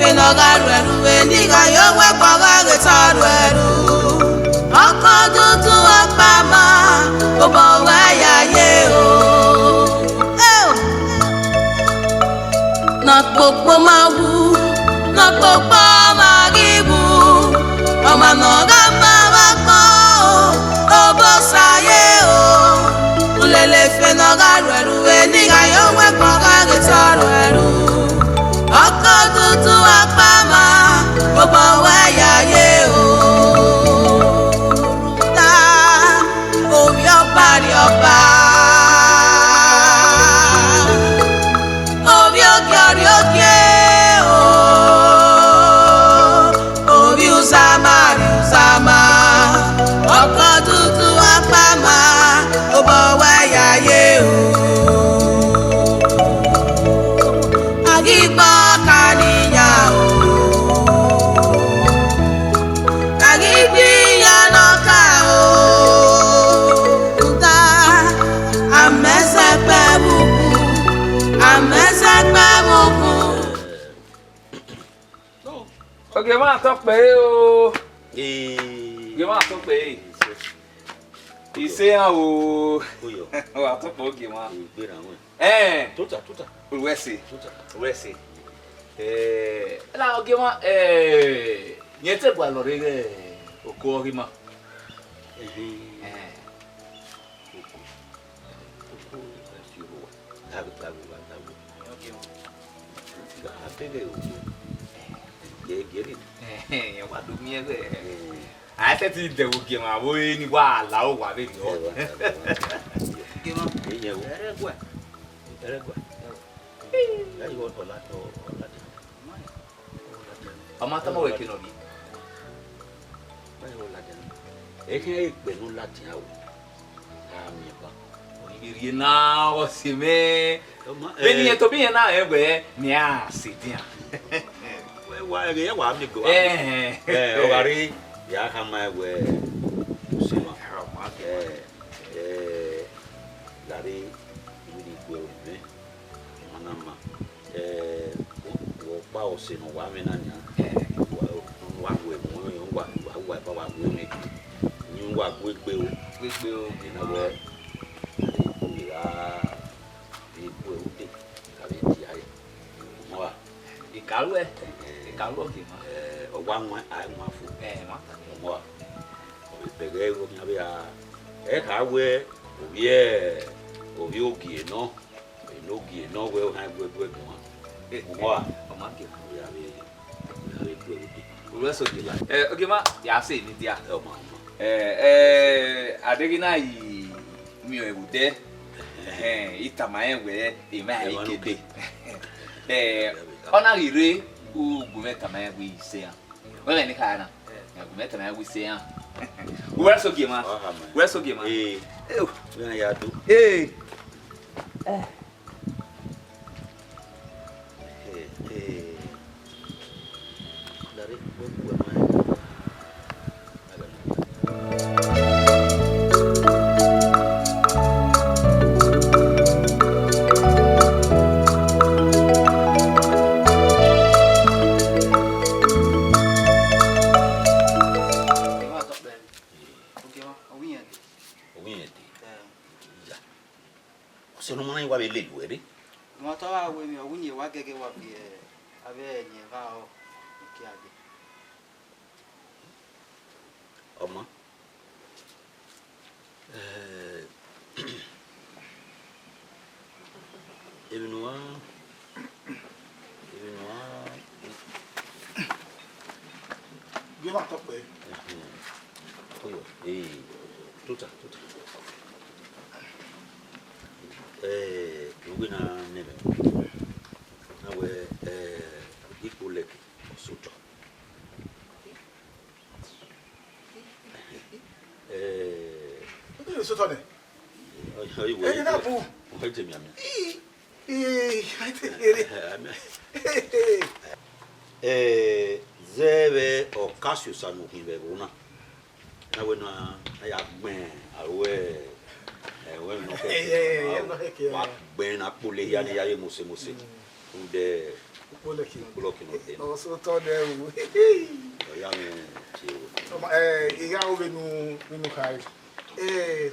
fena garu we ni ga yo we kwa ga taru oko dudu apama obo wa ya ye o na popo mawu na popo magibu o ma no ga ma wa ko obo saye o ulele fena garu we ni ga yo we kwa ga taru oko dudu apama obo wa ya ye o Ọba obi oge o obi uzama ọkọ dúdú apama ọba wáyà yé o agígbọ́ kàníyà o agígbíyà nọ́ka o. Okay, ma talk pe o. Ge ma talk pe. Ise an o. Oyo. O a talk o ge ma. Gbera won. Tota. Olwese. La o ge ma yen te gba lo re oko ori ma. Eu guardo minha a essa te deu o que uma boa ni wa la o wa be yo que no e eu era gua aí o to la amata mo we que no bi vai o la e que é pe no la ti a o mi pa o iri na o se me beni to bi na e we ni a se dia ya wa mi go o gari ya kama we sima gari ni go me manama wo pa o se no wa me na nya wa we mo yo wa pa wa we me ni wa gbe o na we ya ibu o te kare ti aye mo wa ikalu Carlo aqui, mano. O guamã é uma fu. Mata. Mo. O peguei o minha via. Cawe, o vie, o viu que não. No que não vai o hai do mo. Mo. O maqui. Ya vi. O resto de lá. O que ma ya sei ni dia. O ma. Adegina e mi o bude. Itamae we e mai ikede. Ona rire o gumeta mai we sei. Olha ni kana. Gumeta mai we sei. O resto que ma. O resto que ma. Eu ya do. Oma. Evinua. Gima tope. Oyo. Tuta. Wina nebe. Nawe ikuleki suto. Suto ne. Oyo. Na bu. Oyo temi ami. Zebe ocasio sanu hibebuna. Nawe na ya gben awe we no ke. Wa gben apole ya ni ya ye mose. Unde No, so told them. Ìyá òwe nínú kàrí.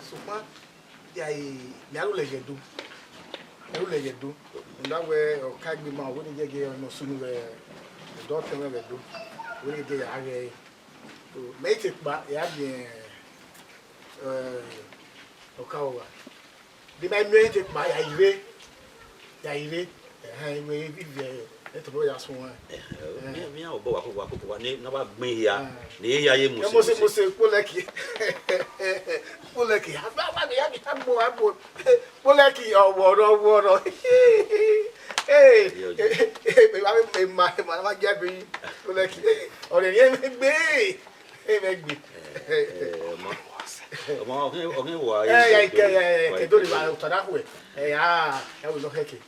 Ṣùgbọ́n yàrá lẹ̀yẹ̀dó. Yàrá lẹ̀yẹ̀dó. Ìdáwẹ̀ ọ̀ká gbìmọ̀ àwọn oníjẹ́gẹ́ ọ̀nà sunu rẹ̀ ìdọ́tẹ̀wẹ̀ rẹ̀ dó. Oníjẹ́ yàrá rẹ̀. Méjì pa ìyá bìí ọ̀ká ọ̀wà. Bí bá méjì pa yà ìwé. Ìwé bíbí eto bo ya so wan mi a obo wa ni na ba gbin ya ni ya ye mo se poleki ba ya bi tagbo abo poleki oworo ma je bi poleki ore yen me gbe mo o wa ke do ri ba to da ku e wo lo heke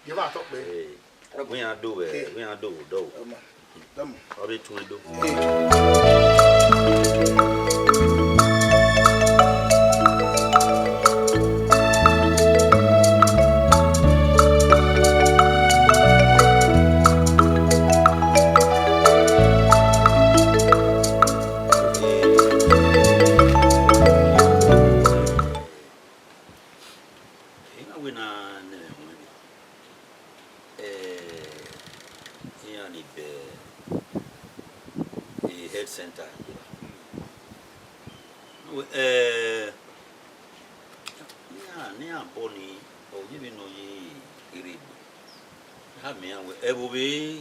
you ma talk be we are do do. Or it will do. Center. Boni, or giving no ye iri. Have me away. It will be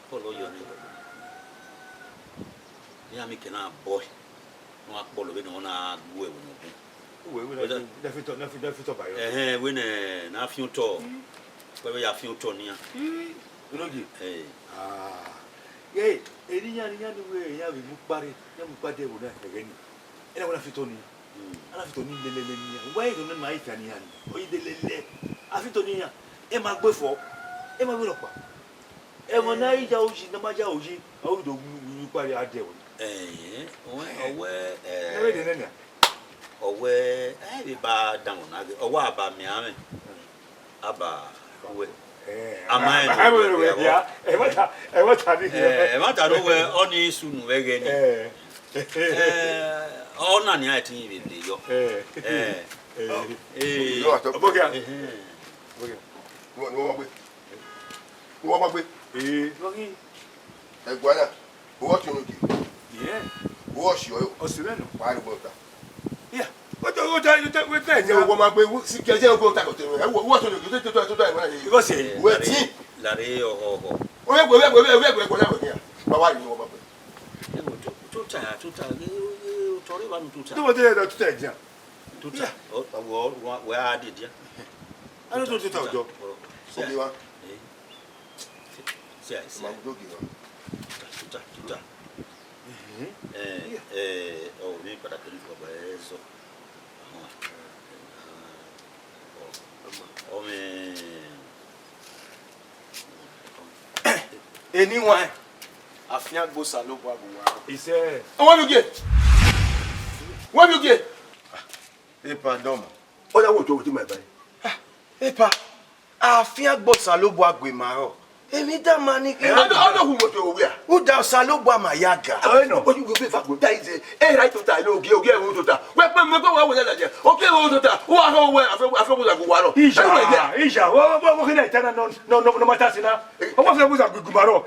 follow your neighbor. Yeah, me can boy. No, I follow it on a way. Definitely by when a few tall. Where we are few ton here. Yay, Elian, way, ya mukbari, ya mukbade una again. And I want to fit on you. I have to need the Lelenia. Why don't my Fanian? Or the Lele? Afitonia, Emma Buffo, Emma Willopa. Emma Naija, the Majaoji, oh, do you quite a devil? Where I be bad down, or what about me? Abba. Only soon again. All none I think with you. What you do? Yeah. Wash your Australian. why water. Yeah. What you with that? You want my way, see, can you go back to what you do to Because say, Larry or where, but why you want two times, do what they are to take them. where I did ya? I don't know to talk, Joe. Yes, oh, we got a thing for so. Oh, man. Anyone, I think go salo boy. He said, what you get? What you get? Hey, pardon. What I want to do my body. Hey, pa, I think go salo boy maro. Emi da mani. I don't know who want to wear. Who da salo boy mayaga? I know. What you go pay for? That is a right to tie. No, get who to tie. Where go with that? Okay, who to tie? Who are who? I feel like Guaro. Isha, what can I tell? No, Matasina. What was a good Gumaro?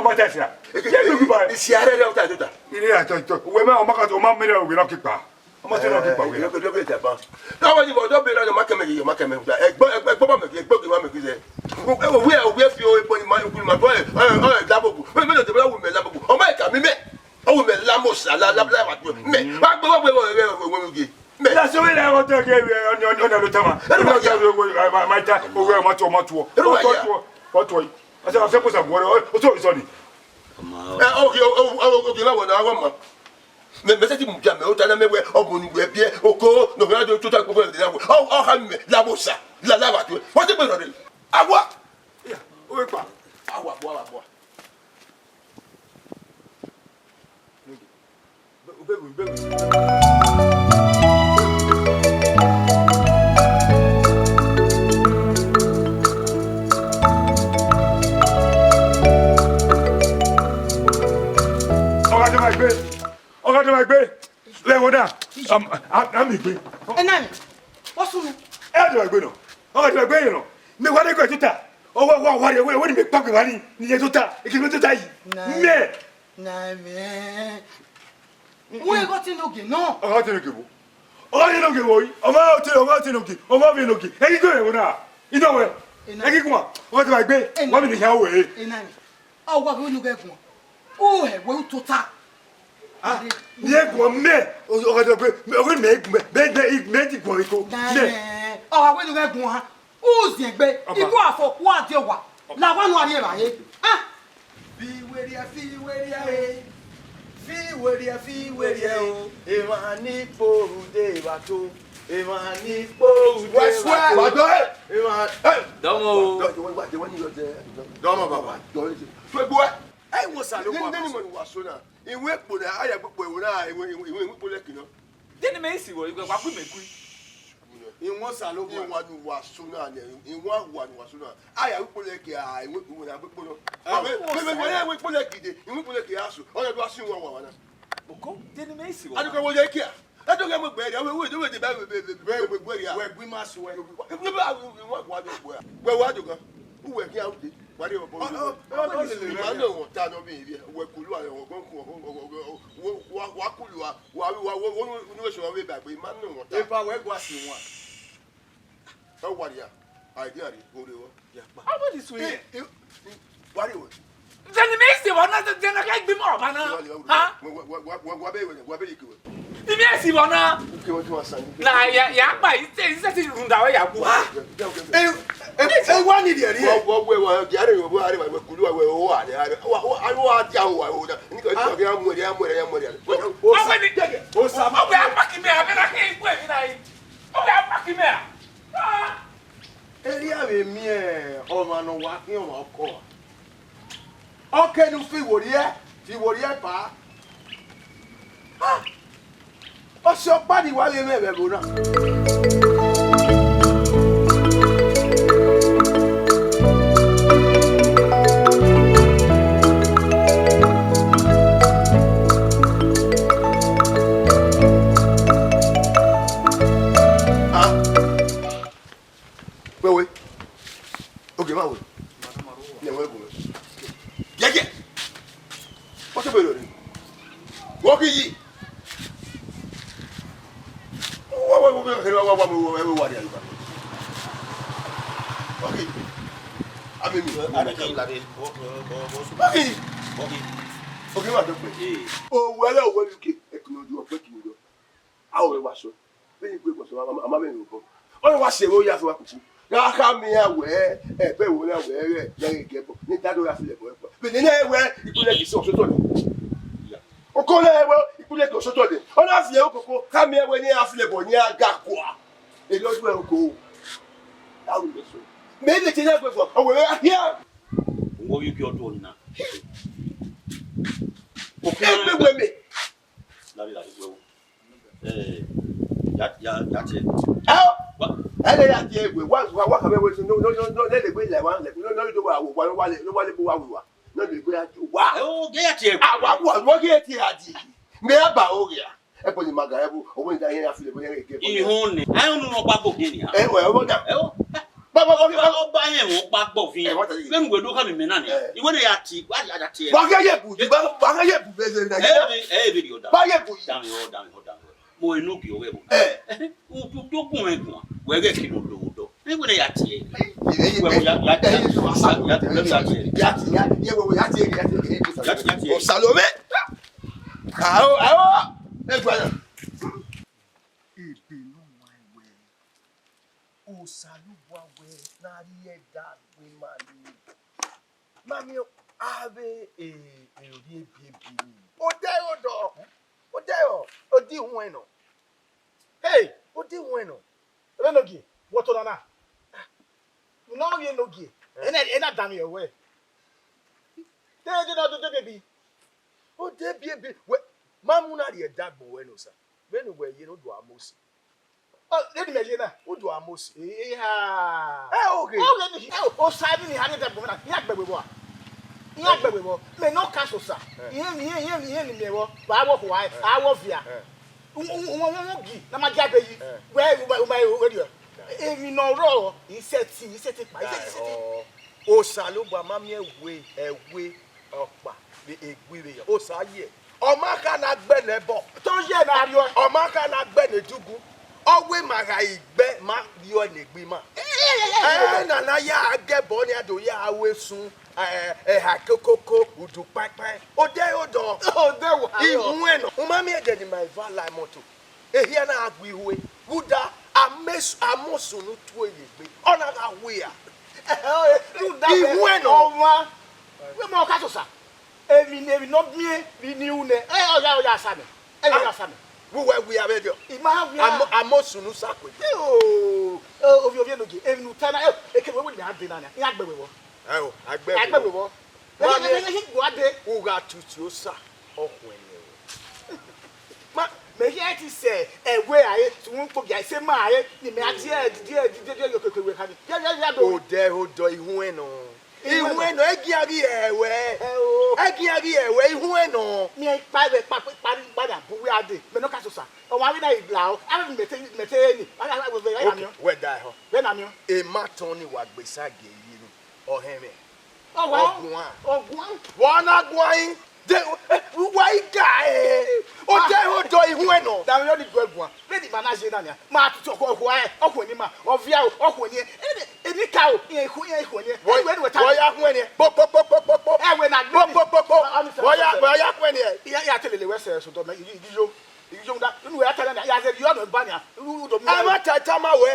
Matasina. It's Sierra Delta. Yeah, women are market or mamma will not keep her. I'm not going to keep her. Nobody will not be on the Macamay. We are few my boy. Double. Oh, my God, me. Oh, me Lamos, me. That's the way I want to give you on the time. My time, over much. What way? I said, I'm supposed to go. Sorry. Okay, mais c'est mon gamin, on t'a même au bon niveau bien au corps, nous regardons tout à coup de la oh la bossa, la voiture. What est bon? À quoi? Oui, pas. À quoi boire. na am igbe Enani. What's wrong? e do igbe no o do igbe no me wa de ko tuta o wa de we me pa pe wa ni ye tuta e ki me tuta yi me Na me. Where got in okay? No. o te no ke bo o ni no ke bo yi o ma te no ke o ma bi no ke e ki go e wo na ino we e ki kuma o te ba igbe wa mi ni ya we Enani. Oh, what will you get from? Oh, we tuta. Ye go me o do me ti go iko me Oh, when you get from? Who's the egbe? Iku afọ wa de wa. La wa no are ba ye. Ah. Fi weria o. E ma ni po de ba to. E ma ni po de ba to. E ma Domo. Domo baba. Fe bo. Ai wo sa lo kwa. Ni mo wa so na. Iwe po na aya popo e wo na iwe po le kino. Deni me isi wo igwe kwa ku meku. Inwon sa lo kwa. Inwa nu wa so na ne. Inwa wa nu wa so na. Aya popo le ki a iwe po na popo no. Me po le ki de. Iwe po le ki aso. O le do aso wa na. Oko deni me isi wo. Adu ko wo le ki a. Adu ke mo gbe ya we de ba we gbe ya. we gbi ma so we. Ne ba wa de gbe ya. We wa do kan. Uwe ki a ude. Wa de bo. Ma no won ta no bi bi. We kulu a won gon ku wa kulu a wa ni we so wa we ba gbe ma no won ta. E pa we gwa si won. O wa ya. Idea ri go re wo. How about this way? Wa re wo. Deni me isi wo na deni ka gbe mo ba na. Ha? Wa be yikiwe. Di me isi wo na. Ke wo ti wa san. Na ya pa ise ti runda we ya ku. E wa ni de ri. Wa jare yo bo are wa kulu wa we o wa de wa ti awo wa o da ni ko ti ya mo ya. O se ni dege. O sa ma. O ya pa ki me a be na ke ku e mi na yi. O ya pa ki me a. Ah. Eri ave mi e o ma no wa ki o ma ko. Okay nu fi wori e pa. Ah. O so pa di wa le me be bo na. Okay, ma we. Ne we go. Yeke. O se belo ni. Wo ki yi. Wa de aluka. Okay. Ami mi. Adake lade. Okay. Okay, ma do pe. O wele o wele ki e kino ju o pe ki do. A o le wa so. Be ni pe ko so ama me ro ko. O wa se wo ya fi wa kuku. Ya ka mi awe e pe wo na we re ya ge bo ni dado ya fi le bo e po be ni na ewe ipule ki so to ni o ko na ewe ipule ki so to ni o na fi e okoko ka mi ewe ni afi le bo ni aga kwa e lo ju e oko ta wo le so me le ti na gbe fo o we here Wo yu ki o to na. o ke me me La wo. Ya che. ele ya ti egbe wa ka be we no le le gbe le wa le no do wa wo wa le bo wa wi wa no le gbe aju wa O ge ya che. wa ge ti adi me aba o ya e po ni maga e bu o we da yen afi le bo yen ge Ihun ni. Ayun nu no pa bo ni ha. e we o da E o. ba O ba yen won pa gbo fin. Be mu gbe do ka mi na ni. Iwe de ya ti, wa ya ti. ba ge ye bu be ze na Be di o da. ba ye bu Da mi o. Mo inu ki o we bo. O to kun e kun. We ge ki no do. Iwe de ya ti. O Salome ao e gba na Ebinu wa we. O saluwa we na ri e da we mani. Mami ave ori ebi ni. O de o di hun eno. Hey, o di hun eno. Renogi. What on na? No ye no gi. Ena dam your way. They not do baby. O de bi we mamu na ri e da gbo we no sa. We no we ye no do amosi. Oh, let me na. O do amosi. Yeah. Okay. Oh, let me. Oh, sabi ni hade da bona. Ya gbegbe bo. Ya gbegbe bo. Me no cancel sa. Ihe ni me wo. Ba wo ko wa. A wo via. gi na ma jabe yi where èmi no ro iseti pa iseti Osalugba mami ewe opa be egwire ya osaye omaka na gbe nebo to ye na rio omaka na gbe ne dugu owe maga igbe ma rio ne gbi ma na ya agebo ni ado ya awesun ha kokoko udu papai ode odo wa ihun eno mami ede ni my van like moto ehia na agbi iwe guda amosunu tu eyegbe ona ga we ya ihun eno we mo ka so sa èmi no bien bi ni une oya asame asame we are ready amosunu sakwe ovi no ge èmi nu tana eke we ni ade na ya agbewe wo agbewe wo mami go ade wo ga tutu osa okun ene ma me here ti say ewe aye tun po bia se ma aye ni me ade die yokekewe kan ya do odo ihun eno egiari ewe ihun eno mi pa padà bu we ade me no ka so sa o wa wi na igla o a mete ni we die ho we na mi o e maton ni wa gbesa ge yi ni oheme ogun wona gwan de why guy o de odo ihun eno da mi o di gwan le di manager na ni ma tutu okun ni ma ovia okun ni eni ka o ihu ni we ta ya hun eni po we na po ya hun eni ya telele we se so do me ijo da nu we ata na ya se yo no ba ni do mi e ma tata ma we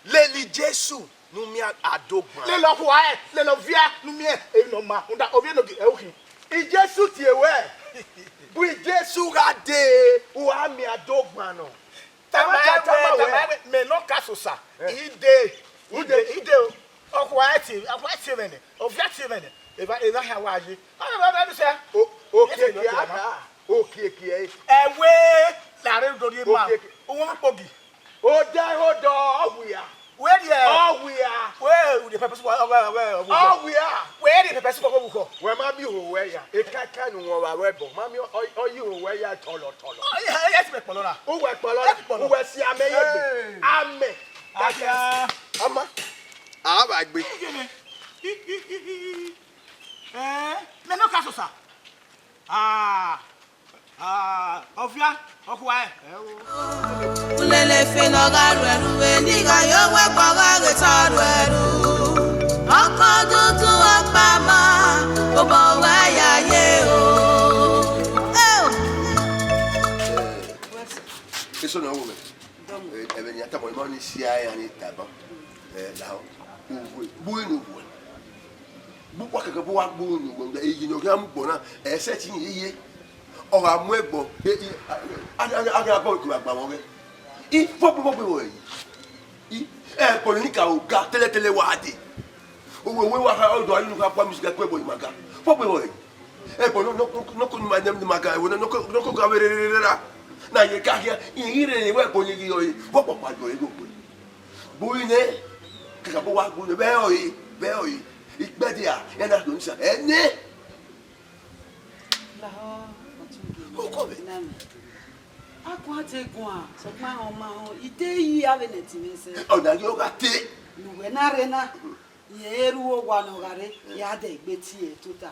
leli Jesu nu mi adogban le lo le lo via nu mi e no ma unda ovia no ge e okin Jesu ti ewe bu Jesu ga de wa mi adogban no tama me no kasosa ide okwa ati mene ovia ti mene eva ha waji ana se okeke ewe lare do di ma won pogi o da odo obuya where there where the purpose where the purpose for buko we ma bi ho we ya e kaka nu won wa we bo ma mi oyi ho we ya tolo yes me polora o we polora o we si ameye gbe ame aya ama a ba gbe me no kaso sa ovia okwa ulele fe no ga ru e ni ga yo we pa ga ge ta ru oko dudu apa ma o bo wa ya ye o eso no wo me e be ni ata mo ni si aya ni taba la bu inu bu kwa keke bu wa bu inu wo e yi no ga mu na e se ti yiye o ga mu egbo aga ba ku agba won i fo wo yi e politika o ga tele wa de we wa ha o do ayu ka pa music ko ebo imaga fo wo yi e bo no ko ni ma dem ni maga wo no ko ga wererera na ye ka ya ire ni we bo ni yo yi fo po pa do e go bo ine ka bo wa bo ne be o yi igbe dia e na do nsa ene o ko be akwa te gwa so pa o ma o ide yi ave net mi se o da yo ga te nu we na re na ye ru o gwa no gare ya de igbe ti e to ta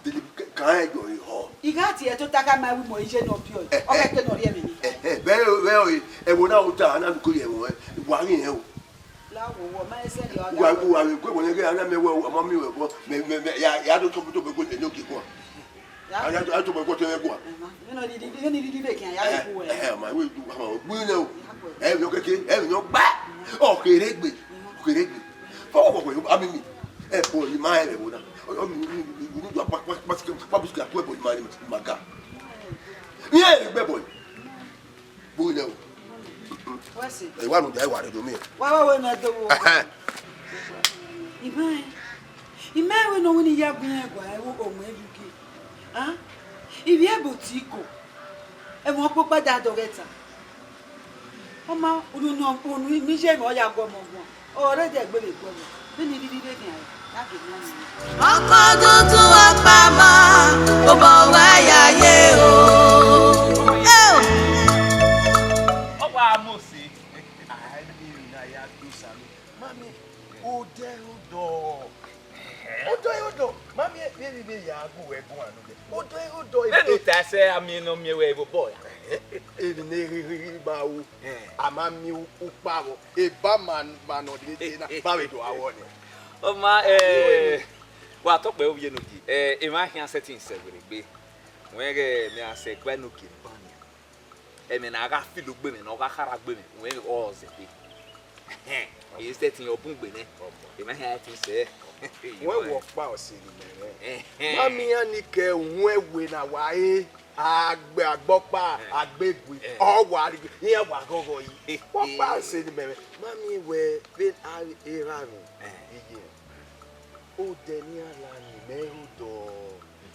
kan e go ho iga ti e to ta ka ma wi mo ije no pio o ke ke no re mi ni be o e wo na o ta na ko ye wo wa yin e o la wo ma ese ri o wa ko wo ne ke ana me wo mo mi we ko me ya do to be ko le no ki ko aya to be ko to e ko no di be kan ya ko e ma we du ma o gbu ne o e yo keke e yo gba o keregbe fo ko ami mi e po ni ma e wo na o mi ni do pa bisu ka to e bo ma ni maga ni e gbe boy bu ne o wasi e wa no dai wa re do mi wa na do wo Ime we no woni ya gun egwa e wo o mo eduke ibi ebotiko e mo popa da doreta o ma unu no unu mi je mo ya go mo gun o re de gbe le go mi ni di be kan ya ke ni ni oko dudu apa ma o bo wa ya ye o Famosi. I mean, I have to say, Mommy, Odo. Mommy, maybe ya go we go anu de. Odo. Enu ta say ami no mi we boy. Ebi ne ri ba wo. Amami upa wo. E ba man no de na ba we do awo ni. O ma wa to pe oye no ki. E ma hia setting se we gbe. When me ase kwa no ki ban ya. E me na ga fi lo gbe me na o ga kara gbe me. When all ze be. You setting your boom gbe ne. E ma hia tin se. When walk pa o se ni mere. Mami anike hun ewe na wa agbe agbopa agbegbe o wa yen wa gogo yi. Walk pa se ni mere. Mami we ben era mi. Iye. O de ni ala ni meru do.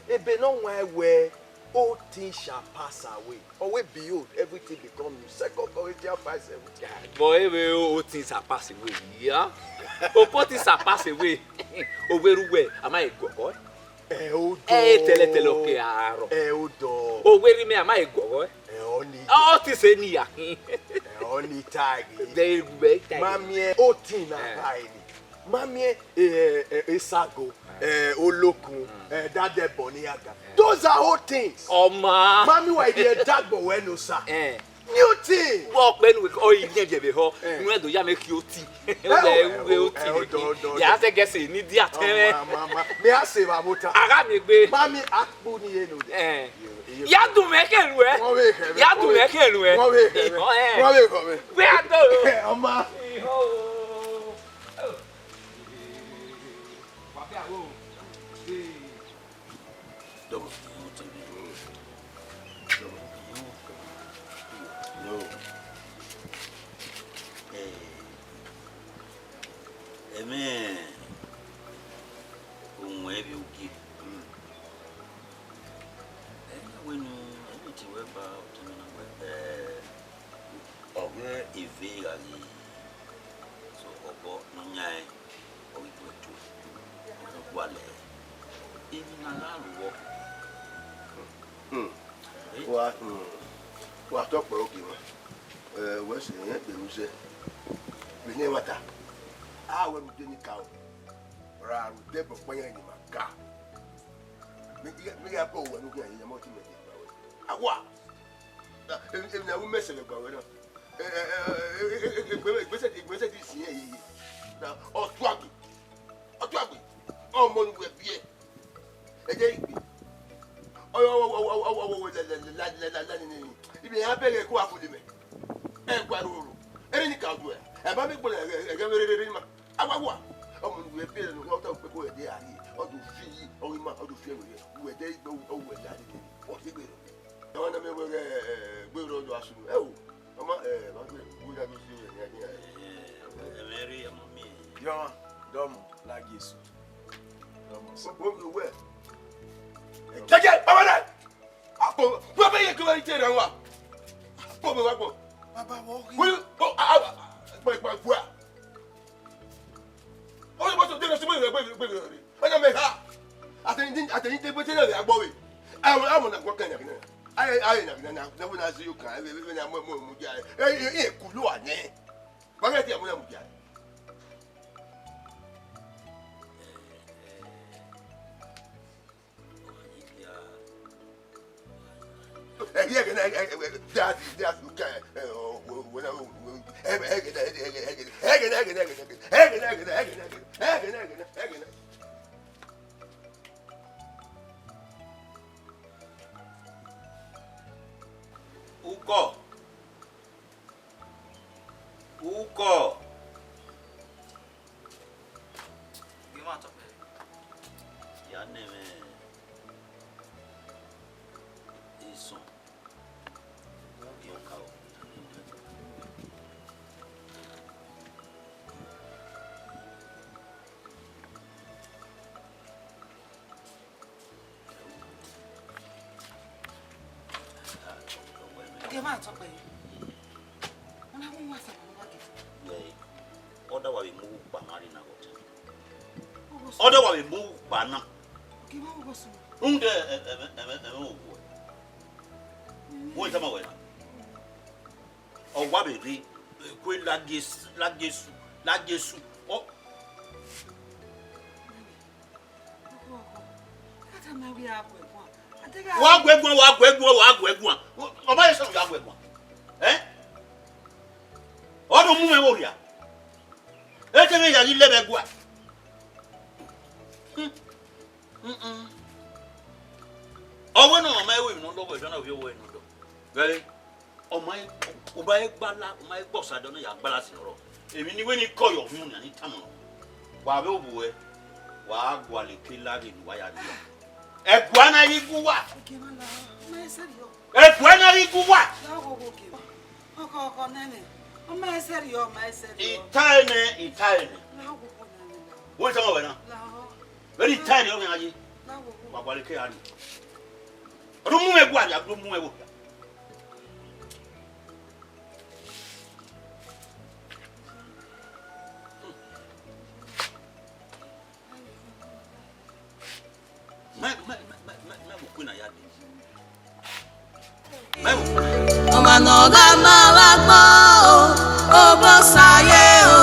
Ebe no wa we all things shall pass away. Always behold, everything become new. 2 Corinthians 5:17. Boy, all things are pass away. Yeah. All things are pass away. Overwhere. Am I go boy? Tele okay aro. Odo. Over me am I go boy? Oni. All things any ya. Oni tag. They make time. Mami all things na buy. Mami esago. Olokun. Dade boniaga. Those are all things. Oma. Mami wa ide dagbo we no sa. New thing. Walk when we all you get be ho. You do ya make you tea. We tea. Ya say guess ni di atene. Mama. Me ase ba mota. Ara mi gbe. Mami akpu ni eno. Ya do make enwe. Ya do make enwe. Wọ́n wé kọ́ mi. We ado. Ọma. Amen. Umwebi uki. When you anything about oge ive ali. So ogo nyai oitu. Wale. Ibi na lawo. Wa to po oki mo. We se yen pe mu se. Mi ni wata. We mu de ni ka o. Ra ru de bo pon yan ni ma ka. Mi ga po wo nu ki yan mo ti me de ba we. Awa. Emi na wo message gba we na. Gbese ti si yen yi. Na o tu agbe. O mo nu we bi e. E je igbe. Ibi yan bere ko afuli me. Gba roro. Eri ni ka du e. E ba mi gbole e ma. Awawa. Omo nu we bi e no to pe ko e de ari. O du fi o ma o du fi e we de igbe o we da ni. O ti gbe. E won na me we gbe ro do asunu. E o. Mama ma gbe da do si e ni. Mary amami. Yo, domo la Jesu. Domo. So go we. Keke, baba na. Apo, baba ye ko ite ran wa. Apo me wa po. Baba wo. Wi, pa bua. O mo so de so me gbe. Ona me ha. Ateni te bote na agbo we. Amo na kwa kanya kina. Ai na wo na zi you kan. We na mo ja. E kulu ane. Baba ti amo na mu ja. Uko. Gimana tuh? Ya neme. Isso. Gimana tuh? Mana aku masa lagi? Oda wa bimu banari na gote. Oda wa bimu bana. Gimana bosu? Unde wo tama wena. o wa be ri kwe lagesu o wa gwegun o ba so ya gwegun o do mu me wo ria e te me ya ni lebe gwa ọwọ́ náà ọmọ ẹwọ́ ìmọ̀ lọ́wọ́ ìdáná òbí owó ẹnu dọ̀ gẹ́lẹ́ ọmọ ẹ gbala ọmọ ẹ gbọ́ sàdọ̀ náà yà gbala sí ọ̀rọ̀ èmi ni wẹ́n ní kọ́yọ̀ fún mi ní tàmọ̀ wà á bẹ́ òbò ẹ wà á gbọ́ àlè ké láre ní wáyà ní wa ẹ̀kú ẹ̀ náà yí gún wà ẹ̀kú ẹ̀ náà yí gún wà. ìta ẹ̀nẹ̀ wọ́n ti sọ́wọ́ wẹ̀ náà bẹ́ẹ̀ ni ìta ẹ̀nẹ̀ ọ̀gbìn ayé wà á gbọ́ àlè ké láre. Ọdún mú ẹgbẹ́ àbí àbúrò mú ẹwọ́. Ọmọ náà máa wá gbọ́ ó bọ́ sáyé o.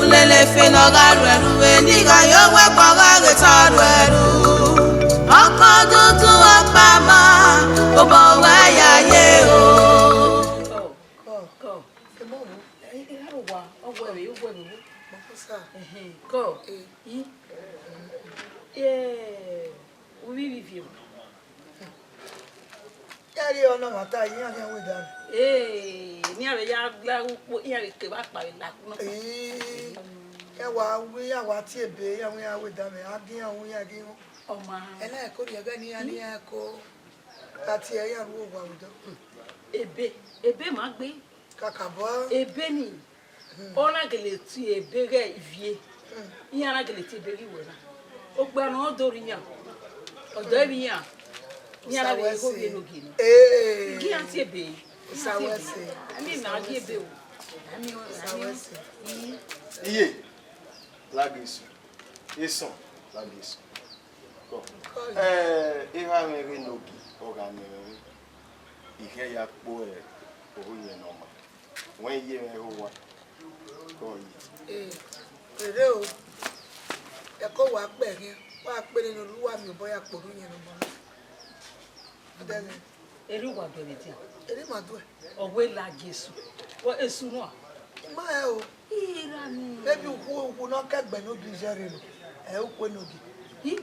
Ulele fe náà rẹ̀rù wẹ̀ nígbà yóò wẹ́pọ̀ rẹ̀ tọ́rù ẹ̀rù. Ọkọ̀ dúdú ọ̀pá máa ó bọ̀ wáyà yé o. Yari ona mata yi yan yan we dan. Ni are ya gla upo yari ke ba pa la kuno. Ya wa we ya wa ti ebe yan we ya we dan me agin yan we ya gin. Oma. Ela e ko ri ega ni ani e ko. Ati e yan wo wa wudo. Ebe ma gbe. Kaka bo. Ebe ni. Ona gele ti ebe re ivie. Yan na gele ti ebe ri wo na. O gba na odori yan. Odo bi yan. Nyara we go be no gini. Gi anti ebe. Sawese. Ami na gi ebe o. Ami Sawese. Iye. Lagisu. Ison lagisu. Ko. Ira me re no gi organize. Ihe ya po oye no ma. Wen ye me ho wa. Ko yi. Ere o. E ko wa pe rin. Wa pe nínú Olúwa mi boya poru yen no mo. Eri wa bere ti. Eri ma do e. Owe la Jesu. Wo esu no. Ma e o. Ira ni. Baby wo no kagbe no bi jere no. E o ko no gi. Hi.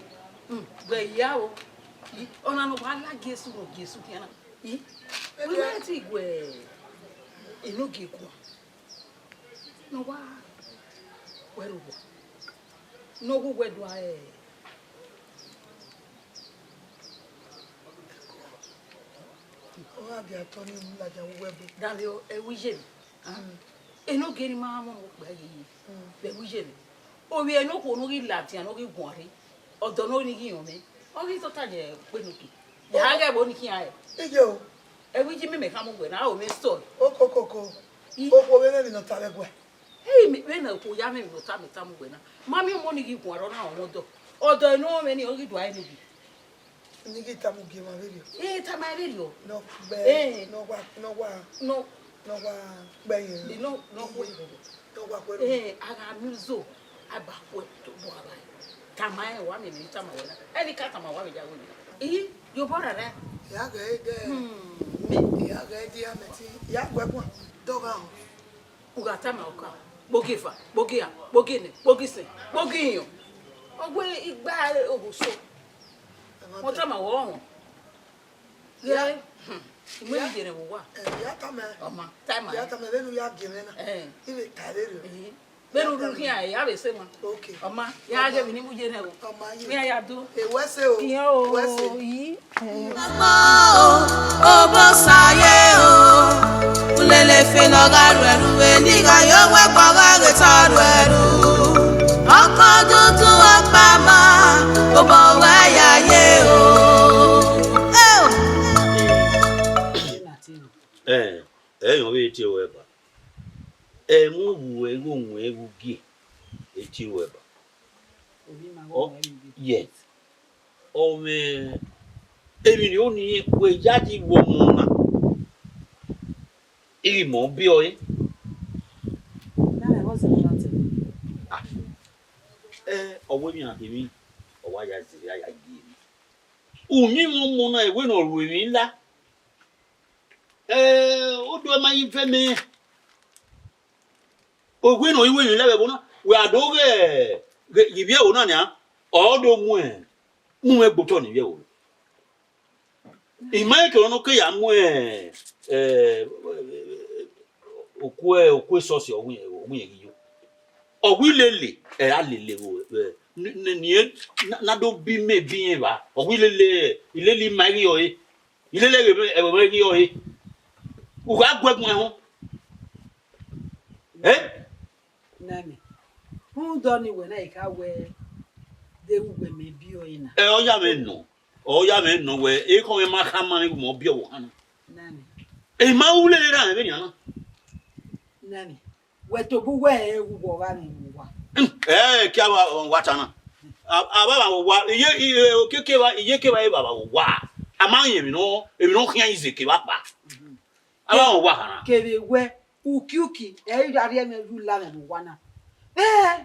Gbe ya o. Hi. Ona no wa la Jesu no Jesu ti na. Hi. We wa ti gwe. Eno ge ko. No wa. We ro. No go gwe do ae. Wa bi atoni mu la jan webe. Dale o e wije. Eno ge ni ma mo gbe yi. Be wije. O wi eno ko no ri lati an no ri gun ari. Odo no ni giyan mi. O ri to taje pe no ki. Ya ge bo ni ki ae. Ije o. E wije me ka mo gbe na o me store. O kokoko. O ko be me no tale gwe. Hey me na ko ya me no ta me ta mo gbe na. Mami mo ni gi gun aro na won do. Odo eno me ni o ri do ae ni bi. Nigi tamu ge ma video. Tama video. No be no wa be yin. No ko. No wa ko. Aga muzo aba ko to bo aba. Tama e wa me ni tama wona. E ni ka tama wa me ja wo ni. Yo bora re. Ya ge de. Me ya ge di ameti. Ya gwe kwa. Do ga o. Uga tama oka. Bogifa, bogia, bogine, bogise, boginyo. Ogwe igba oguso. Mo tama wo won. Ye. Mo ni jere wo wa. Ya tama. Oma, tama. Ya tama benu ya gere na. Ibe tare re. Benu ru ki ai ya be se mo. Okay. Oma, ya je mi ni mu jere wo. Oma yi. Mi ya do. E wese o. Kiyan o. Wese. Yi. Ó bọ́ sáyé o. Ulele fe náà rẹ̀rù wẹ̀ nígbà yóò wẹ́pọ̀ rẹ̀ tọ́rù ẹ̀rù. Ọkọ̀ dúdú ọ̀pá máa ó bọ̀ wáyà yé o. Ẹ̀yàn bí etí ẹwọ ẹ̀bà. Mú wù ewu òun ewu gí etí ẹwọ ẹ̀bà. Yes. Èmi ni ó ní ipò ìjáde wọ̀ mọ̀ náà. iri mo bi oyi na what's the matter owo mi na temi owa ya ziri ya gi unyi mo na ewe no ru mi nla o do ma yin fe mi ogwe no iwe mi lebe bona we adoge gibie o na nya o do mu egboto ni bie o imai ke ono ke ya mu okwe sosi ohun yin yo ogwi lele alele wo ni na do bi me bi yin ba ogwi lele ilele mai yo ilele ebe gi yo u ga gwegun ehun nani who done it when I can wear they will me be in oya me no we e ko me ma ka ma ni mo bi o han nani e ma wule le ra be ni ana nani we to bu we wo wa ni wa ki wa chana aba wa iye okeke wa iye ke wa e baba wa ama yin mi no kian ize ke wa pa aba wa hana kebe we ukiuki e ari me ru la me wa na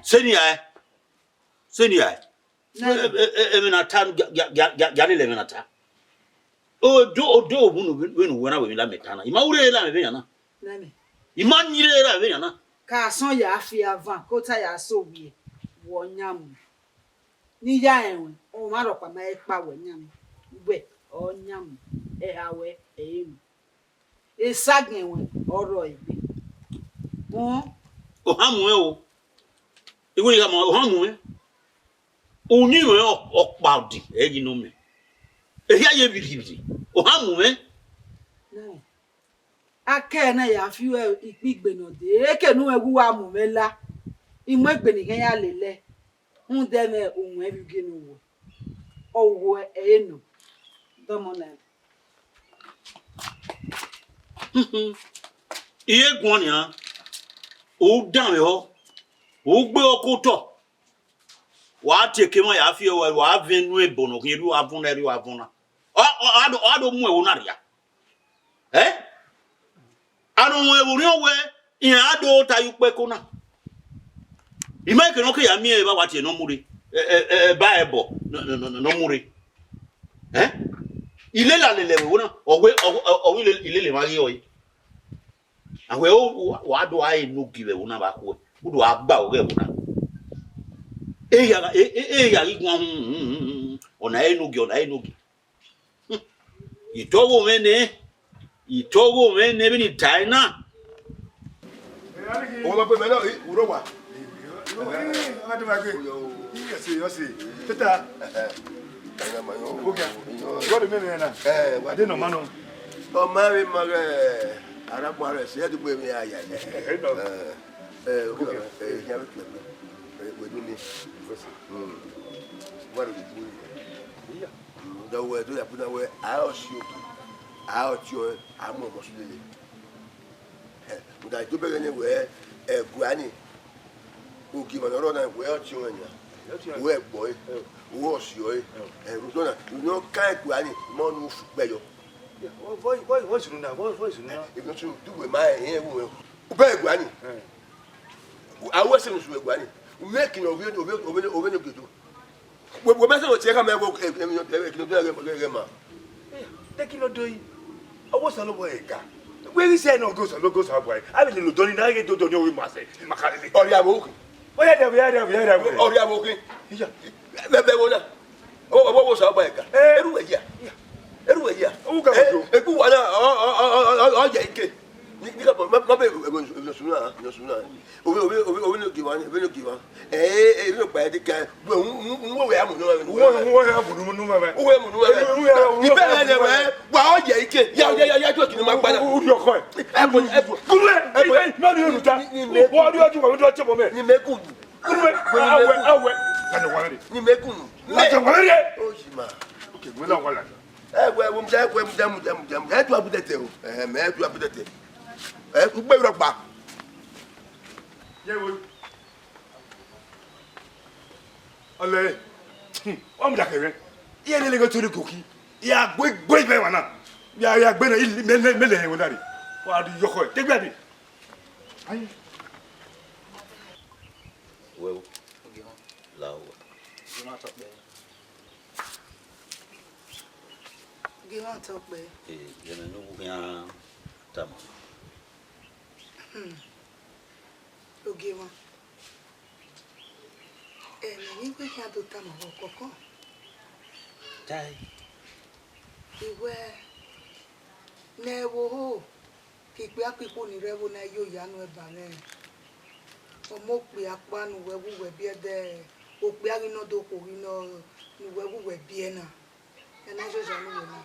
seni ai me na tan ga le me na ta o bunu we no we na we la metana ima ure la me be yana nani ima nyire la be yana ka son ya afi avan ko ta ya so wi wo nyam ni ya enwe o ma ro pa ma e pa wo nyam we o nyam e awe e emu e sagen we oro igbe o ha mu o iwe ga mo o ha mu oni we o pa di e gi no me e ya ye bibiri o ha mu nani ake na ya fi ipigbe no de eke nu ewu wa mu mela imo egbe ni kan ya lele un de me ohun e bi genu wo owo enu domo na iye gun ni a o dan me o gbe okoto wa teke mo ya fi o wa venu ebono kin ru avuna o do mu ewo na ria anu mu ewo ri owe iyan ado ta yu pe ko na imai ke no ke ya mi e ba wa tie no muri ba ebo no muri ile la lele wo na owe ile ma ri oyi awe o wa do ai no give wo na ba ko wo do agba o ge wo na ya gun ona enugi itogo mene bini taina o lo pe me na uro wa Adi ma gbe. Yo si. Tata. kana ma yo Oga. What me me na. Wa de no ma no. o ma we ma ara po ara se du pe mi aya ya o ko ya we tu we du ni wa ru bu ya da we do ya pu na we a o si o a o ti o a mo mo su lele da do be ne we guani o ki ma ro na we o ti o nya we gbo wo si o ru do na no kan guani mo nu fu gbe yo Voice na. if not to do with my here we be guani I was saying to guani making of you over no gitu we me say o tie ka me go e no do ma Taking no doing. I was a lobo eka. Where is no goes boy. I will no doni na get to do we must say. Makale. ori aboku Oya there. ori aboku be wo na o so ba eka eru we ya O ka go. eku wa na o je ike ni ka ma be no suna o no giwan no pa de ka wo we amu no Wo ya bunu nu ma ba. o we mu no ni be na we wa o je ike ya jo kini ma pa na O dio ko. Kulwe. No ni nu ta. Wo dio ju ko do che bo me. ni meku Kulwe. Awe. Ka no wala de. ni meku La cha wala de. o ji ma Okay, we la wala. we mu e tu abudete o me tu abudete u gbe ro pa Ye wo. Ale. O mu da kere. Ye le go to the cookie. Ya gbe be wa na. Ya gbe na mele wo dari. wa di yoko tegbe ni ayi Well, low. Give on top be. You know, we are Tama. O give on. Me we can do Tama koko. Dai. Iwe newo ho. Kipe apipo ni rewo na yo yanu e ba ne. Omo pe apanu wewu we bi ede. O pe ari no do ko ri no ni wewu we bi e na. E na jo janu we na.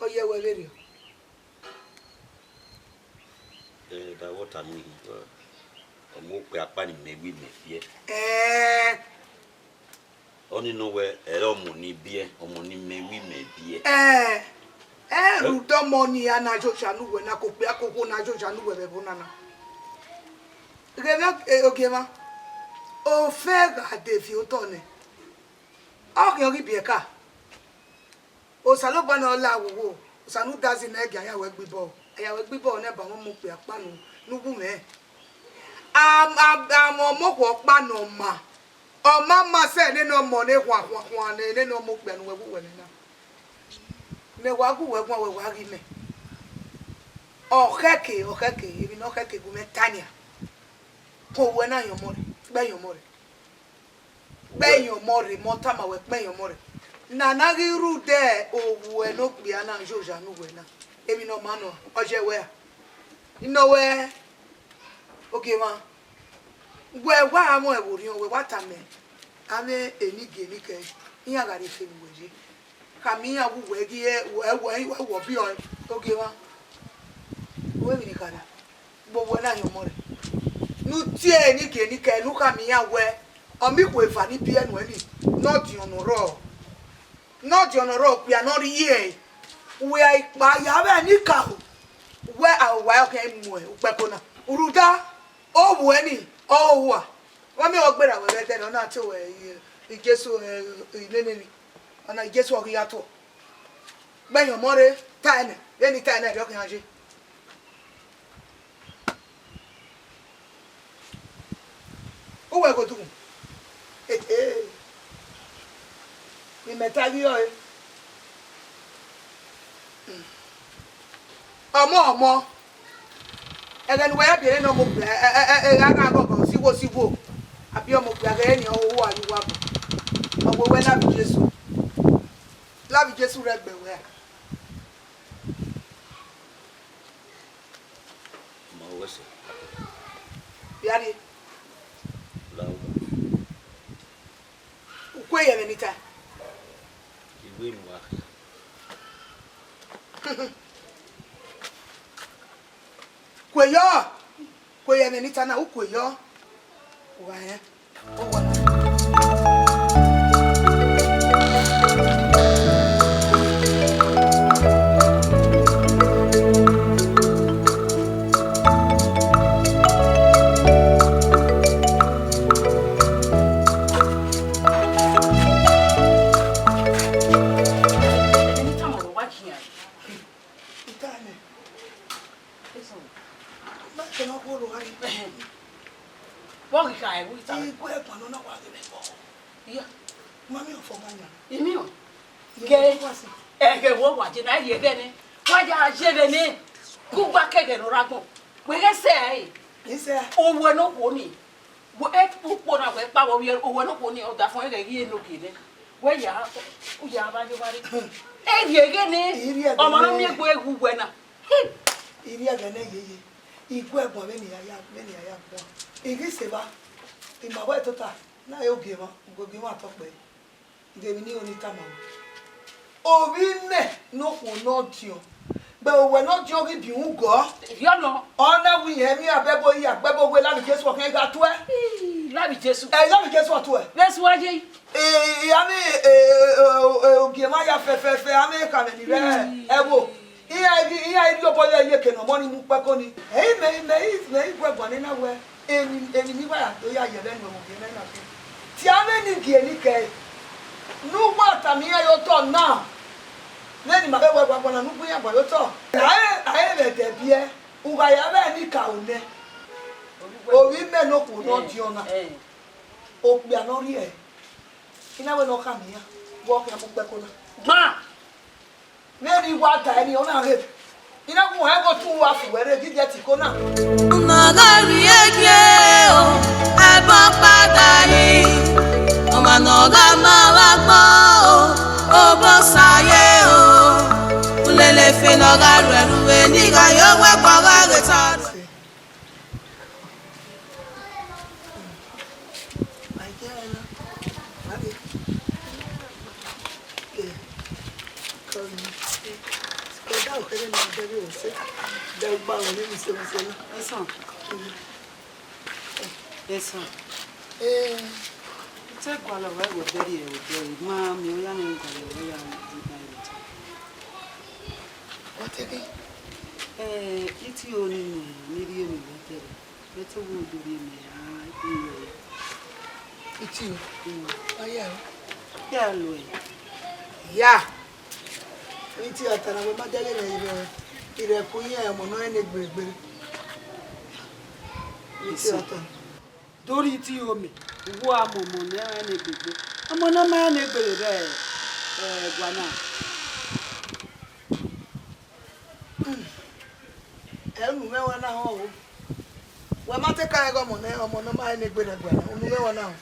Oye we le That what I mean. Omo pe apani mewi me bie. Only know where omo ni bie, omo ni mewi me bie. Ru do money ana jo janu we na ko pe akoko na jo janu we be bonana. Rena ogema. O fe ga devi o to ne. O ki ori bi ka. O salo gba na la wo. O sanu dazi na ege aya we gbibo. Aya we gbibo na ba won mo pe apanu nugu me. Am mo ko pa no ma. O mama se ni no mo ne kwa ne no mo pe nu we wu we na. Me wa gu we gwa we wa ri me. O keke ebi no keke gu me tania. Ko we na yan mo re. Gbe yan mo re. Gbe yan mo re mo ta ma we gbe yan mo re. Na na ri ru de owu e no pe ana joja nu we na. Ebi no ma no oje we. Ino we. Okay ma. We wa mo e wo ri o we wa ta me. Ame eni ge ni ke. Iya ga ri fe mi we je. Kami ya wu we gi e wo bi o. Okay ma. We mi ni kada. Gbogbo na yan mo re. Nu tie ni ge ni ke nu kami ya we. Omi ko efa ni bi enu eni. Not on ro. Not on ro pe anori ye. We ipa ya be ni ka. We awa okay mu e pe ko na. Uruda o wu eni. O wa. Wa mi o gbera we be te na ti we Jesu nene ni. Ona Jesu o ya to. Gbe yan mo re ta ene. Eni ta ene do kan je. O we go tu. Ni metali o e. Omo. Egen we abi no mo pe ga go siwo. Abi o mo pe ga eni owo ayu wa bo. Owo we la bi Jesu. La bi Jesu re gbe we. Ma wese. Biari. Low. Ukwe ye menita. Iwe nwa. Kwe ye menita na ukwe yo. Wa ye. O wa. Mami o foganya. Imi o. Ge. Ege wo wa je na ye ge ni. Wa ja je be ni. Ku gba kege no ragbon. We ge se ai. Ise. Owo no ko ni. Wo e pupo na we pa wo ye owo no ko ni o da fun ege ye no ki ni. We ya o ya ba jo ba ri. E ye ge ni. O mo no mi egbo egwu we na. Iri ege na yeye. Igwe egbon be ni aya gbon. Igi se ba. Imawo etota. Na yo ge ma to pe. Gemi ni oni tama. Obi ne no ko no dio. Be we no dio ri bi un go. Yo no. Ona wi emi abebo yi agbebo we la bi Jesu o kan ga to e. La bi Jesu. La bi Jesu to e. Jesu wa je. Ami oge ma ya fe ami ka me ni re. E wo. Iya ri obo ye ke no mo ni mu pe ko ni. Me gbo ni na we. Eni mi wa ya to ya ye lenu mo ge na na. Ti ame ni ge ni ke. Nu wa ta mi yo to na. Leni ma be we gba na nu bu ya gba yo to. aye de bie uga ya be ni ka one orí me no ku no di ona o pe anori e ina we no ka mi ya wo ke mo pe ko na ma me ni wa ta ni ona re ina ku he go tu wa fi were gije ti ko na Nọgari ege o ẹbọ padà yìí ọmọ nọgà máa wá gbọ́ o ó bọ́ sáyé o ulele fe nọgà rẹ̀rùwé nígbà yóò wẹ́ gbọ́gà rẹ̀ tọ́lù. Take one of our very ma'am, you young what again it's you only medium better would be me. it's you oh yeah Yeah, yeah it's your turn we ma dele na ire ku yin mo no ene gbegbere it's your turn Dori ti omi wo amomo na ene gbegbe omo na ma ene gbere re gwana enu me wa na ho we ma te kan go mo na ma ene gbere gwana unu me wa na ho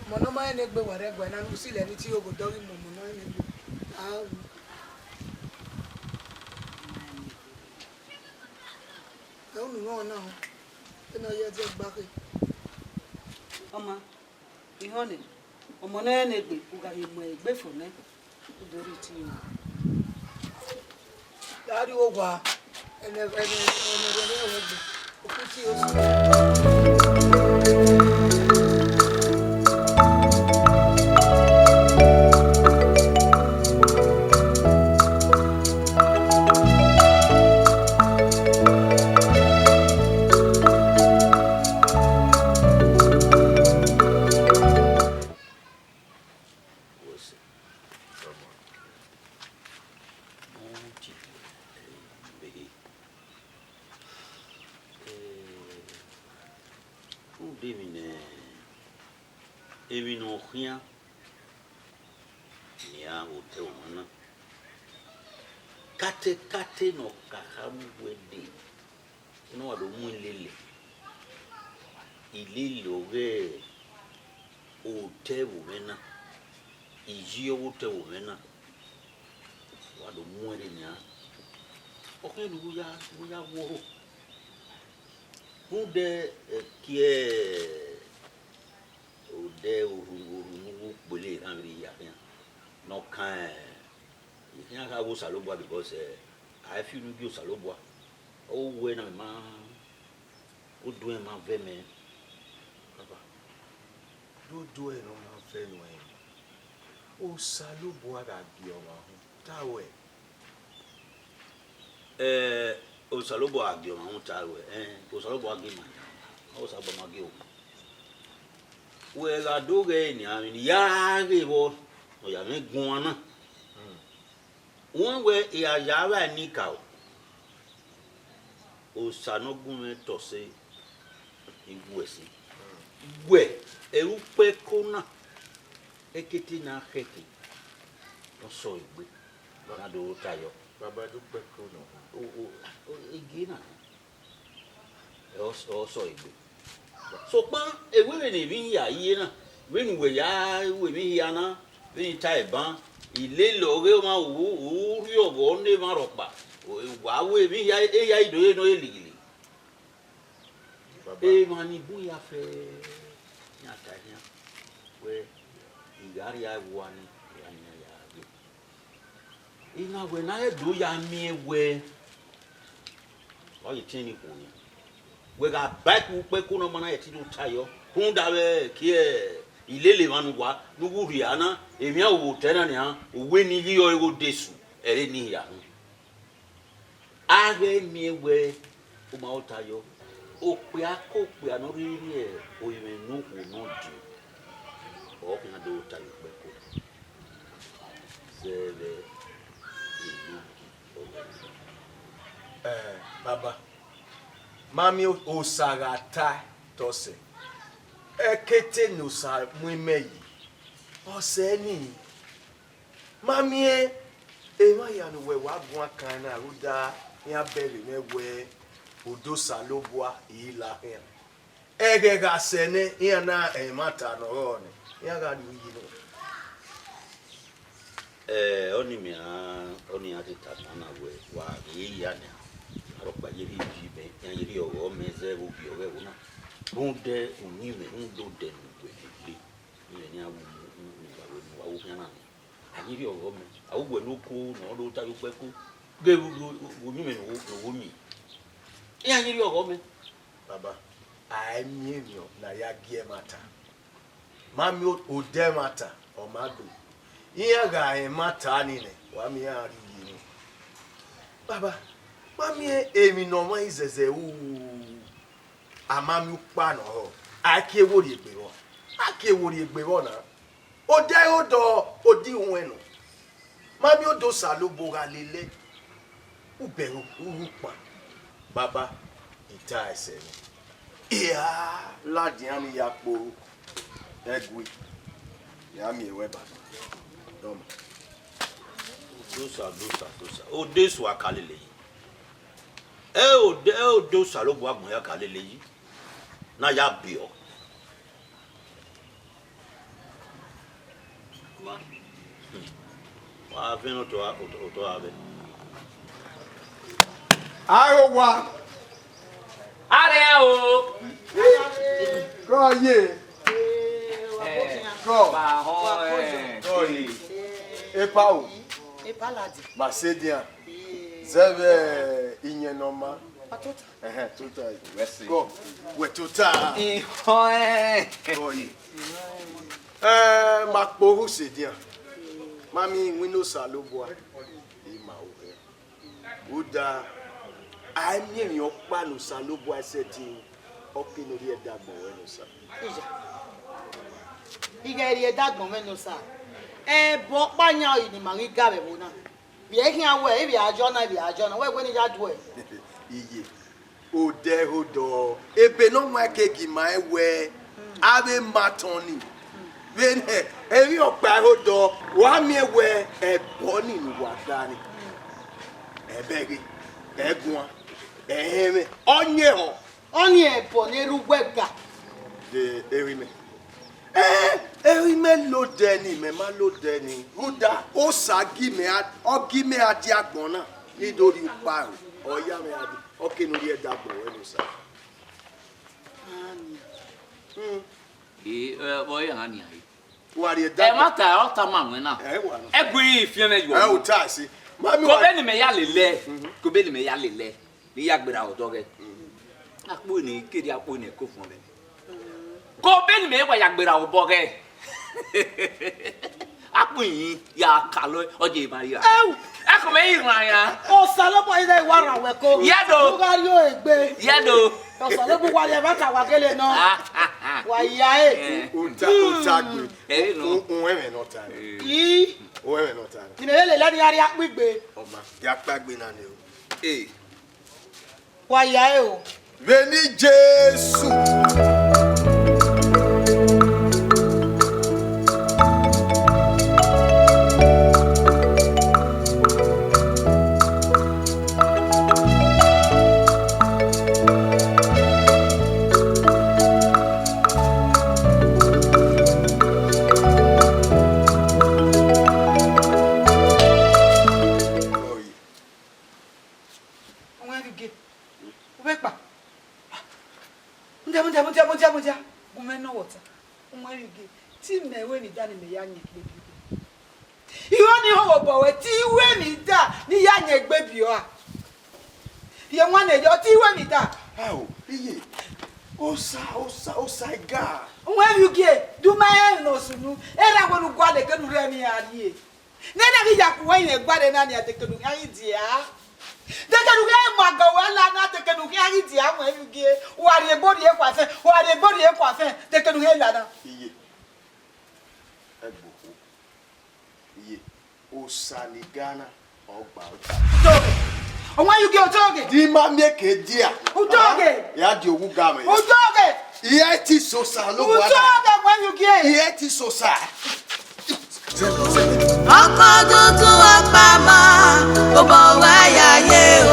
mo no ma ene gbe ware gwana nu sile ni ti o go dori mo no ene gbe ah enu me wa na ho ina ye je gba ke Oma ihone omo na ene gbe ugari mo egbe fo ne dori ti o dari o gwa ene wo gbe o ku ti o so Ebi no hia nia hotel mana kate no kahamu wede no ado mu lele ilele oge hotel wena ijio hotel wena wado mu ere nia oke du ya wo hu de kie de urungu bole angri ya no kan you can have Salobwa because I feel you Salobwa oh when I'm ma o do ma ve me papa do e no ma fe no e o Salobwa da bi o ma hu tawe o Salobwa agbi o ma hu tawe o Salobwa agbi ma o Salobwa ma agbi o we ga do ge ni ami ya ge bo o ya me gun ana won we ya ya ba ni ka o sanogun me to se iwu esi we e u pe kona ekiti na heki o so igbe na do tayo baba do pe kona o igina o so igbe so pa ewe ni bi ya iye na we nu we mi ya na we ta eban ile lo re ma wu ri ogo ne ma ropa wa we mi ya ido no eligili baba ma ni bu ya fe ya ta ya we igari ya wani ya ina we na do ya mi we o yi tin ni ko ni we ga back pe ko no mana ye ti do tayo kun da be ki ilele manu wa nugu riana emi awo tena ni han owe ni yi o ego desu ere ni ya age mi we o ma o tayo o pe akope anori ri e o ime nu ko no di o kan do tayo pe ko sele ilu Baba. Mami osarata tose. Ekete nosa mwemeyi. Oseni. Mami ema yanu we wagwa kana ruda ya beli mewe odosa lobwa ila hen. Ege ga sene yana emata no one. Ya ga du yino. Oni ati tatana we wa yiyane. Arokpa yiri jibe yan yiri owo meze obi owe una. Bonde unime ndo de nwe li. Ile ni awu wa wo yana. Ayiri owo me. Awu we loko no lo ta yo peku. Ge unime no wo mi. Yan yiri owo me. Baba, I mean you na ya gie mata. Mami ode mata o madu. Iya ga mata ni ne wa mi ari yini. Baba, mami emi no mo izeze amami pa no ho. Aki ewori egbe wo. Aki ewori egbe wo na. Ode odo odi hun enu. Mami odo salobo ga lele. Uberu urupa. Baba, ita ese ni. Iya ladian ya po egwi. Ya mi ewe baba. Doma. Dosa. Ode so akalele yi. Ode dosa lo bo agbon ya kalele yi. Na ya bio. Wa vino to ave. Arowa. Are o. Go ye. Go. Ba ho Go ye. Epao. Epaladi. Macedonia. Zeve inyenoma. Patota. Total. Merci. Go. We total. Go ye. Makporu sedia. Mami wino salobwa. Ima ohe. Uda. Aimye yokpa no salobwa seti. Okino ri edagbo we no sa. Ija. Iga ri edagbo we no sa. Bo panya yi ni mari gabe wona. Bi e hin awe, bi ajo na. We gbe ni ja do e. Iye. Ode hodo. Ebe no ma kegi ma ewe. Ave matoni. Bene, emi opa hodo. Wa mi ewe ebo ni ni wa dani. Ebegi. Egun. Eheme. Onye ho. Oni ebo ni rugwega. De erime. Erime lo deni, me ma lo deni. Uda o sagi me ogi me adi agbon na. Nítorí pa o. Oya me adi. Okay no ri edagbo we no sa. Boy ani ai. Wa ri edagbo. Mata o ta ma nwe na. Wa no. Egbe ifie me yo. O ta si. Mami Ko wa. be ni me ya lele. Ko be ni me ya lele. Ni ya gbera o doge. Apo ni kedi apo ni ko fun be. Ko be ni me wa ya gbera o boge. Apo yin ya kalo oje Maria. E ko me iran ya. O salobo ide wara we ko. Yedo. Uga yo egbe. Yedo. O salobo wa le bata wa kele no. Wa ya e. O ta gbe. No. O we no ta. Yi. O we no ta. Ni me le lani ari apigbe. Oma, ya pa gbe na ni o. Wa ya e o. Benin Jesu. Moja. Gumeno water. Umwege. Ti mewe ni da ni me ya nyekbe bi. Iwo ni ho bo we ti we mi da ni ya nyekbe bi o a. Ye nwa na yo ti we mi da. How? Iye. Osa ga. When you get do my no sunu. Era go lu gwa de kenu re mi ari. Nena ki ya ku wen e gwa de na ni atekenu ari dia. Tekenu ke maga wala na tekenu ke ari dia mo you get. Wa re body e kwa fe. Tekenu he la na. Iye. Iye. Osa ni Ghana ogba. Onwa you get otoge. Di ma make dia. Otoge. Ya di owu ga me. Otoge. Iye ti so sa lo wa. Otoge when you get. Iye ti so sa. Ọkọ̀ tuntun ọ̀pamọ́ kò bọ̀ wáyà yé o.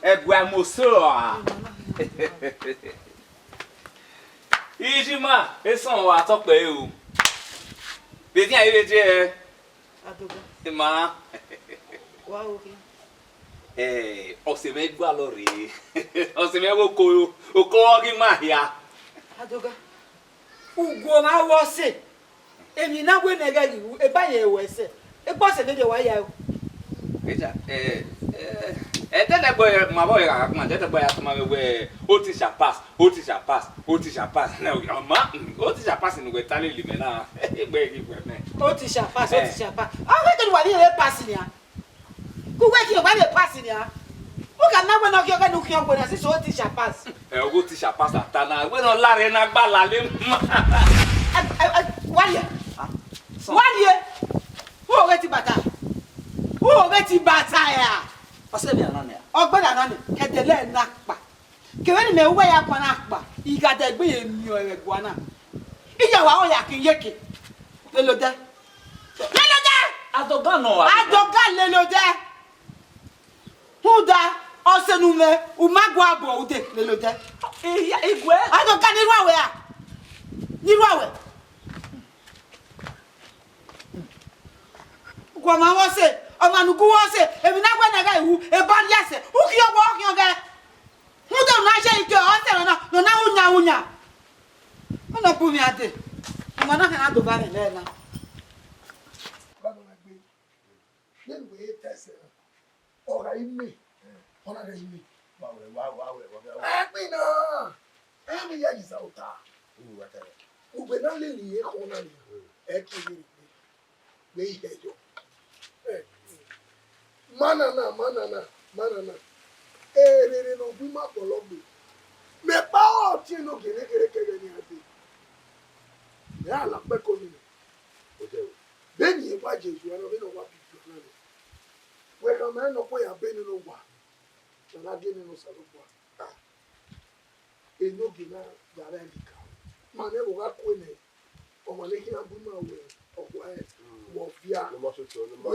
Egwa moso. Ijima, esan wa tope o. Beti ayi beji e. Adoga. Ma. Wa oke. Ose me gba lo re. Ose me wo ko gi ma ya. Adoga. Ugo ma wo se. Emi na gwe nega yiwu e ba ye wese. E bo se de wa ya o. Eja tell boy my boy come on tell boy to my we o teacher pass now ma o teacher pass ni we tell you me na egbe gi we me O teacher pass. Ah we to wa ni le pass ni a. Ku we ki o ba le pass ni a. O ka na we no ki o ka nu ki o go na si so teacher pass. o teacher pass ata na we no lare na gba la le ma Wale. Wale. O we ti bata ya. ose mi ana ne Ogbeda na ni kedele na pa. Kewe ni me we ya pa na pa. Igada egbe ye mi o egwa na. Iya wa o ya kin yeke. Lelode. adoga no Adoga lelode. Huda osenume umagwa abo ude lelode. igwe Adoga ni ruawe ya. Ni ruawe. Kwa ma wo se Omanugu wo se emi na gwa na ga iwu e ba ya se uki owo ge mudo na se ike o se na unya ona pu mi ade mo na kan ado ba ni le na Baba ma gbe. Then we test. Ora imi. Ona ga imi. Wa. Agbe na. Emi ya isa ota. Wa ta. Ugbe na le ri e ko na ni. E ki ri. Gbe ihejo. Manana. Erere no bi ma pologbe. Me pa o ti no kere ni ade. Me ala pe ko ni. O je o. Beni e wa Jesu ana be no wa bi na ni. We ka me no ko ya beni no wa. Na gini no sa lo wa. E no gina ya re ni ka. Ma ne wo ga ko ni. O ma le ki na bu ma we. O wa e. Wo bia. No mo so so no mo.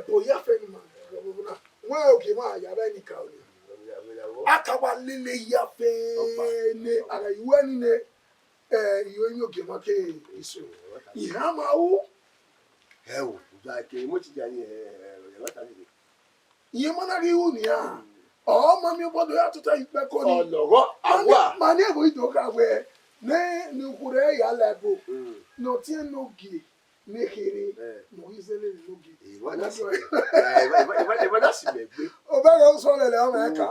Boya fe ni ma. Wọ́n òkè máa yàrá ẹni kà ó ní. Akawa líle ya fẹ́ ní ara ìwé nílé ìwé ní òkè máa ké èso. Ìhà máa wú. Ẹ wò, ìgbà ke mo ti jà ní ẹ lọ́ta nílé. Ìyẹn máa náà rí wù nìyà. Ọmọ mi gbọ́dọ̀ yàtọ̀ tá ìpẹ́ kọ́ ni. Ọ̀nọ̀rọ̀ àwa. Màá ní èbò ìdókà wẹ̀ ní ìkúrẹ́ ìyá lẹ́bù. Nọ̀tí ẹ̀ n'oge n'ekere n'oyizele n'oge. Ìwọ náà sì mẹ̀gbé. Ọbẹ̀rẹ̀ ó sọ lẹ̀lẹ̀ ọmọ ẹ̀ka.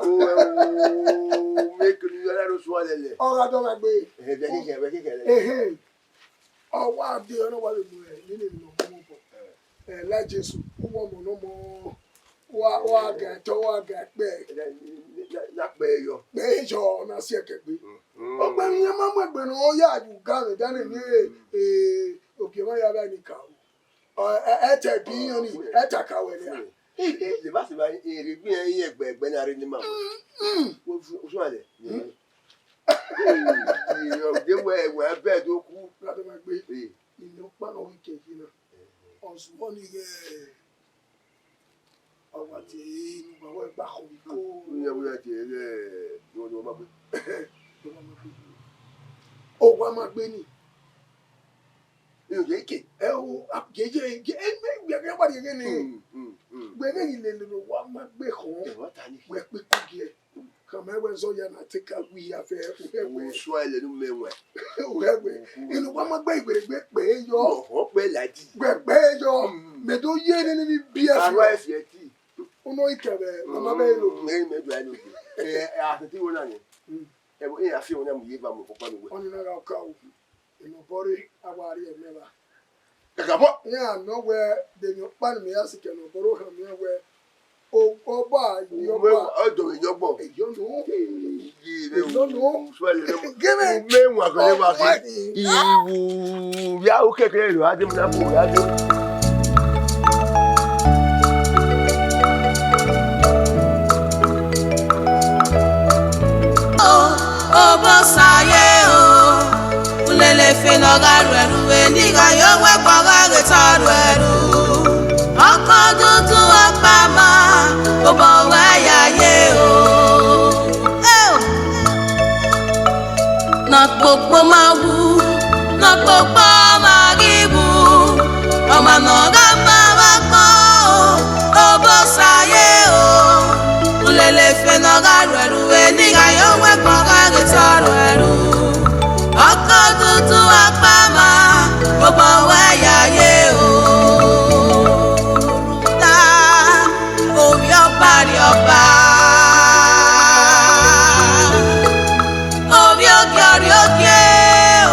Mẹ́kìrì yọrọ ló sọ lẹ̀lẹ̀. Ọ̀rọ̀ àdọ́mọ̀ gbé. Ẹ̀bẹ̀ kíkẹ́. Ọwọ́ adé ọ̀nà wà lónìí ẹ̀ nínú ìlú ọmọ bọ̀. Láì Jésù, ó wọ́n mọ̀ náà mọ́ wá àgà ẹ̀tọ́ wá àgà ẹ̀pẹ́. Lápẹ̀ ẹ̀yọ. Pé ìjọ ọ̀nà sí ẹ̀kẹ́ gbé. Ọgbẹ́ni yẹn máa mú ẹgbẹ́ náà ó yá àjùgá rẹ̀ dání ní òkè wọ́n yára ẹni kà ó. Ẹ̀tẹ̀ bí yan ni ẹ̀tẹ̀ kàwé ni à. Lè má sì máa èrè gbé ẹyin ẹgbẹ́ ní arí ní màmá. Ó sún àlẹ̀. Ìyọ̀déwọ̀ ẹ̀wọ̀ ẹbẹ̀ tó kú. Lọ́dọ̀ máa gbé ìlú pàrọ̀ wíkẹ̀ yìí náà. Ọ̀ṣùwọ́n ni ọ̀wà tí inú bàbá ẹgbà kò wí kó. Ìyẹ̀wò yẹn ti rẹ̀ ni wọ́n máa gbé. Owó a máa gbé ni. Ìyọ̀dé kè. Ẹ wo àgéjẹ gbẹ̀gẹ́ wà ní ẹgẹ́ ni. Gbẹ̀gẹ́ yìí lè lò wá máa gbé kàn. Wẹ̀ pé kúgi ẹ̀. Kàmẹ́wẹ́ sọ́yà náà ti ká wí afẹ́ òhẹ́wẹ́. Oṣù àìlẹ̀ ní mẹ́wẹ̀. Òhẹ́wẹ́. Inú wa máa gbé ìgbèrègbè pé yọ. Ọ̀họ́ pẹ́ làdí. Gbẹ̀gbẹ́ yọ. Mẹ̀tọ́ yé ní níbi bí ẹ fi. Àrọ̀ ẹ̀fì ẹ̀ tí. Ọ̀nà ìkẹ̀rẹ̀ màmá bẹ́ẹ̀ lò. Ẹ̀yìn mẹ́jọ ẹ̀ lòdì. Àtẹ̀tí wọn náà ni. Ẹ̀yìn àfihàn náà mú yé bá mọ̀ kọ́kọ́ mi wẹ̀. Wọ́n ní náírà ọ̀ka o. Ìnàbọ̀rí àwárí ẹ̀ mẹ́ra. Kàkàbọ̀. Ní àná wẹ dènyàn pánì mi yá sí kẹ̀ ìnàbọ̀rọ̀ hàn mí wẹ. Ọba ìyọba. Ọjọ́ ìyọ́gbọ̀. Ìyọ́nù. Gẹ́mẹ̀. Mẹ́wọ̀n àgbẹ̀lẹ̀ wá sí. Ìwù yàwó kékeré rẹ̀ wá dé múná fún òyà dé. rẹ̀rù ènìyàn yóò wẹ́pọ̀ rẹ̀ tọrọ ẹ̀rù. Ọkọ̀ dúdú ọ̀pá máa kò bọ̀ wáyà yé o. N'ọkpụkpụ máa wú, n'ọkpụkpụ máa rí wú. Ọmọ nọ̀gá máa wá pọ̀ ó bó sáyé o. Ulele fe nọ̀gá rẹ̀rù ènìyàn yóò wẹ́pọ̀ rẹ̀ tọrọ ẹ̀rù. Ọkọ̀ dúdú ọ̀pá máa kò bọ̀ wáyà yé o. Orí ọba rí ọba. Orí òkè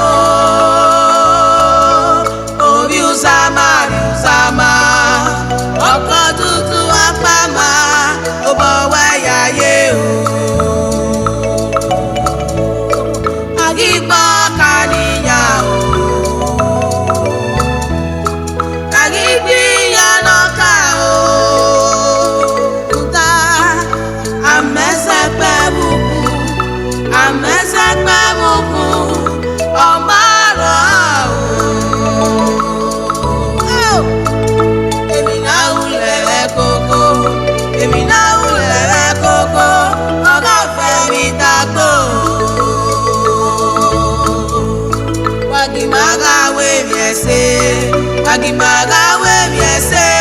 o. Orí uzama rí uzama. Ọkọ̀ dúdú apámá ó bọ̀ wáyà yé o. Àgìgbọ́ kàníyàn o. Àgìgbìyàn lọ́kà o. Amẹ́sẹ̀pẹ́ bùkù ọmọ àrọ̀ o. Èmi náà wulẹ̀ rẹ̀ kókó, èmi náà wulẹ̀ rẹ̀ kókó, ọ̀gá fẹ́ mi dàgbò. Wàgìmàgà wé mi ẹ̀sẹ̀, wàgìmàgà wé mi ẹ̀sẹ̀